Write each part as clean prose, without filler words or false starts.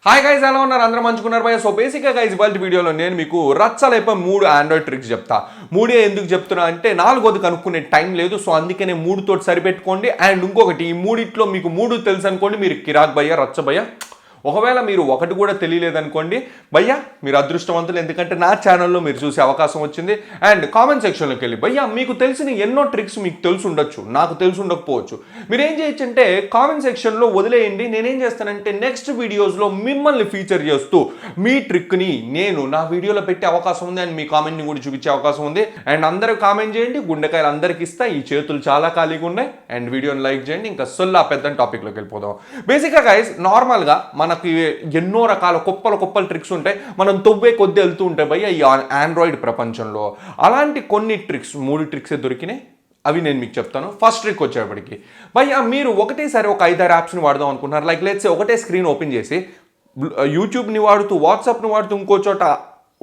Hi guys, ఎలా ఉన్నారు? అందరూ మంచుకున్నారు భయ్య. సో బేసిక్గా గైస్ ఇవాళ వీడియోలో నేను మీకు రచ్చలైపోయి 3 ఆండ్రాయిడ్ ట్రిక్స్ చెప్తా. మూడే ఎందుకు చెప్తున్నా అంటే 4వది కనుక్కునే టైం లేదు. సో అందుకనే 3 తోటి సరిపెట్టుకోండి. అండ్ ఇంకొకటి, ఈ మూడిట్లో మీకు 3 తెలుసు అనుకోండి, మీరు కిరాక్ భయ్య, రచ్చ భయ్య. ఒకవేళ మీరు ఒకటి కూడా తెలియలేదనుకోండి భయ్యా, మీరు అదృష్టవంతులు, ఎందుకంటే నా ఛానల్లో మీరు చూసే అవకాశం వచ్చింది. అండ్ కామెంట్ సెక్షన్లోకి వెళ్ళి భయ్యా మీకు తెలిసిన ఎన్నో ట్రిక్స్ మీకు తెలిసి ఉండొచ్చు, నాకు తెలిసి ఉండకపోవచ్చు. మీరు ఏం చేయొచ్చు అంటే కామెంట్ సెక్షన్లో వదిలేయండి. నేనేం చేస్తానంటే నెక్స్ట్ వీడియోస్లో మిమ్మల్ని ఫీచర్ చేస్తూ మీ ట్రిక్ని నేను నా వీడియోలో పెట్టే అవకాశం ఉంది. అండ్ మీ కామెంట్ని కూడా చూపించే అవకాశం ఉంది. అండ్ అందరూ కామెంట్ చేయండి, గుండెకాయలు అందరికి ఇస్తా. ఈ చేతులు చాలా ఖాళీగా ఉన్నాయి. అండ్ వీడియోని లైక్ చేయండి. ఇంకా సొల్లా పెద్ద టాపిక్లోకి వెళ్ళిపోదాం. బేసిక్గా గైస్, నార్మల్గా మనకి ఎన్నో రకాల కుప్పల ట్రిక్స్ ఉంటాయి. మనం తొవ్వే కొద్ది వెళ్తూ ఉంటాయి భయ్య ఈ ఆండ్రాయిడ్ ప్రపంచంలో. అలాంటి కొన్ని ట్రిక్స్, 3 ట్రిక్సే దొరికినాయి. అవి నేను మీకు చెప్తాను. ఫస్ట్ ట్రిక్ వచ్చేప్పటికి భయ్య, మీరు ఒకటేసారి ఒక 5-6 యాప్స్ని వాడదాం అనుకుంటున్నారు. లైక్ లెట్స్ ఒకటే స్క్రీన్ ఓపెన్ చేసి యూట్యూబ్ని వాడుతూ, వాట్సాప్ని వాడుతూ, ఇంకో చోట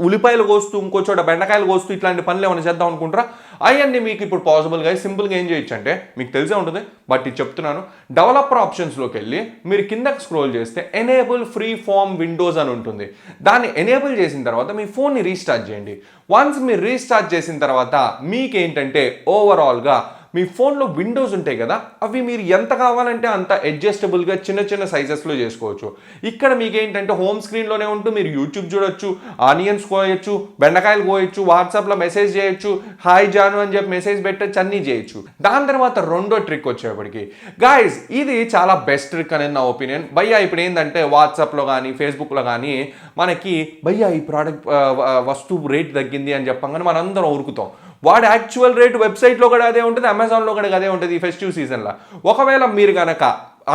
ఉల్లిపాయలు కోస్తూ, ఇంకో చోట బెండకాయలు కోస్తూ, ఇట్లాంటి పనులు ఏమైనా చేద్దాం అనుకుంటారా? అవన్నీ మీకు ఇప్పుడు పాసిబుల్గా సింపుల్గా ఏం చేయొచ్చు అంటే మీకు తెలిసే ఉంటుంది, బట్ ఇది చెప్తున్నాను. డెవలపర్ ఆప్షన్స్లోకి వెళ్ళి మీరు కిందకి స్క్రోల్ చేస్తే ఎనేబుల్ ఫ్రీ ఫామ్ విండోస్ అని ఉంటుంది. దాన్ని ఎనేబుల్ చేసిన తర్వాత మీ ఫోన్ని రీస్టార్ట్ చేయండి. వన్స్ మీరు రీస్టార్ట్ చేసిన తర్వాత మీకేంటంటే ఓవరాల్గా మీ ఫోన్లో విండోస్ ఉంటాయి కదా, అవి మీరు ఎంత కావాలంటే అంత అడ్జస్టబుల్గా చిన్న సైజెస్లో చేసుకోవచ్చు. ఇక్కడ మీకు ఏంటంటే హోమ్ స్క్రీన్లోనే ఉంటూ మీరు యూట్యూబ్ చూడొచ్చు, ఆనియన్స్ కోయొచ్చు, బెండకాయలు కోయొచ్చు, వాట్సాప్లో మెసేజ్ చేయొచ్చు, హాయ్ జాను అని చెప్పి మెసేజ్ పెట్టచ్చు, అన్నీ చేయొచ్చు. దాని తర్వాత రెండో ట్రిక్ వచ్చేప్పటికి గాయస్, ఇది చాలా బెస్ట్ ట్రిక్ అనేది నా ఒపీనియన్ భయ్యా. ఇప్పుడు ఏంటంటే వాట్సాప్లో కానీ ఫేస్బుక్లో కానీ మనకి భయ్యా ఈ ప్రోడక్ట్ వస్తువు రేట్ తగ్గింది అని చెప్పంగానే మనందరం ఉరుకుతాం. వాడి యాక్చువల్ రేట్ వెబ్సైట్లో కూడా అదే ఉంటుంది, అమెజాన్లో కూడా అదే ఉంటుంది ఈ ఫెస్టివ్ సీజన్లో. ఒకవేళ మీరు కనుక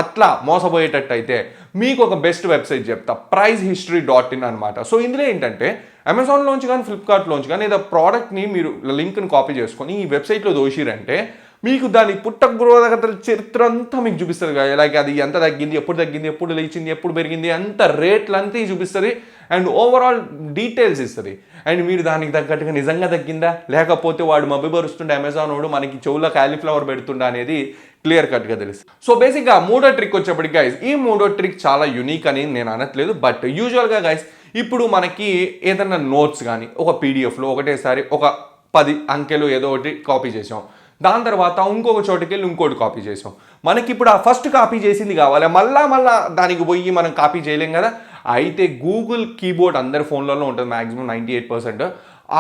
అట్లా మోసపోయేటట్టు అయితే మీకు ఒక బెస్ట్ వెబ్సైట్ చెప్తా, pricehistory.in అనమాట. సో ఇందులో ఏంటంటే అమెజాన్లోంచి కానీ ఫ్లిప్కార్ట్లోంచి కానీ ఏదో ప్రోడక్ట్ని మీరు లింక్ని కాపీ చేసుకొని ఈ వెబ్సైట్లో దోషిరంటే మీకు దాని పుట్టగ్రోధకత చరిత్ర అంతా మీకు చూపిస్తుంది కదా. లైక్ అది ఎంత తగ్గింది, ఎప్పుడు లేచింది, ఎప్పుడు పెరిగింది, అంత రేట్లు అంతా చూపిస్తుంది. అండ్ ఓవరాల్ డీటెయిల్స్ ఇస్తుంది. అండ్ మీరు దానికి తగ్గట్టుగా నిజంగా తగ్గిందా, లేకపోతే వాడు మభ్యపరుస్తుండే అమెజాన్ వాడు మనకి చెవులో కాలీఫ్లవర్ పెడుతుండా అనేది క్లియర్ కట్గా తెలుసు. సో బేసిక్గా 3వ ట్రిక్ వచ్చేప్పటికి గైస్, ఈ 3వ ట్రిక్ చాలా యూనిక్ అని నేను అనట్లేదు, బట్ యూజువల్గా గైస్ ఇప్పుడు మనకి ఏదైనా నోట్స్ కానీ ఒక పీడిఎఫ్లో ఒకటేసారి ఒక 10 అంకెలు ఏదో ఒకటి కాపీ చేసాం. దాని తర్వాత ఇంకొక చోటుకి వెళ్ళి ఇంకోటి కాపీ చేసాం. మనకి ఇప్పుడు ఆ ఫస్ట్ కాపీ చేసింది కావాలి, మళ్ళా దానికి పోయి మనం కాపీ చేయలేం కదా. అయితే గూగుల్ కీబోర్డ్ అందరి ఫోన్లలో ఉంటుంది, మ్యాక్సిమం 98%.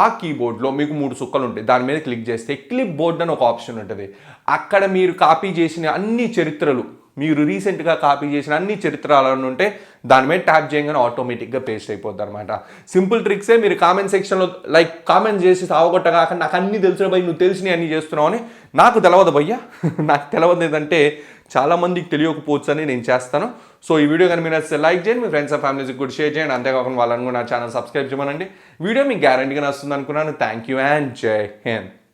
ఆ కీబోర్డ్లో మీకు 3 సుక్కలు ఉంటాయి. దాని మీద క్లిక్ చేస్తే క్లిప్ బోర్డ్ అని ఒక ఆప్షన్ ఉంటుంది. అక్కడ మీరు కాపీ చేసిన అన్ని చరిత్రలు, మీరు రీసెంట్గా కాపీ చేసిన అన్ని చరిత్రలను ఉంటే దాని మీద ట్యాప్ చేయగానే ఆటోమేటిక్గా పేస్ట్ అయిపోద్ది అనమాట. సింపుల్ ట్రిక్సే. మీరు కామెంట్ సెక్షన్లో లైక్ కామెంట్ చేసి సావగొట్టగా నాకు అన్నీ తెలిసిన భయ్య, నువ్వు తెలిసినవి అన్నీ చేస్తున్నావు అని. నాకు తెలియదు భయ్య, నాకు తెలియదు ఏంటంటే చాలామందికి తెలియకపోవచ్చు అని నేను చేస్తాను. సో ఈ వీడియో కానీ మీరు నచ్చితే లైక్ చేయండి, మీ ఫ్రెండ్స్ అండ్ ఫ్యామిలీస్కి కూడా షేర్ చేయండి. అంతేకాకుండా వాళ్ళని కూడా నా ఛానల్ సబ్స్క్రైబ్ చేయమనండి. వీడియో మీకు గ్యారంటీగా నచ్చుతుంది అనుకున్నాను. థ్యాంక్ యూ అండ్ జై హింద్.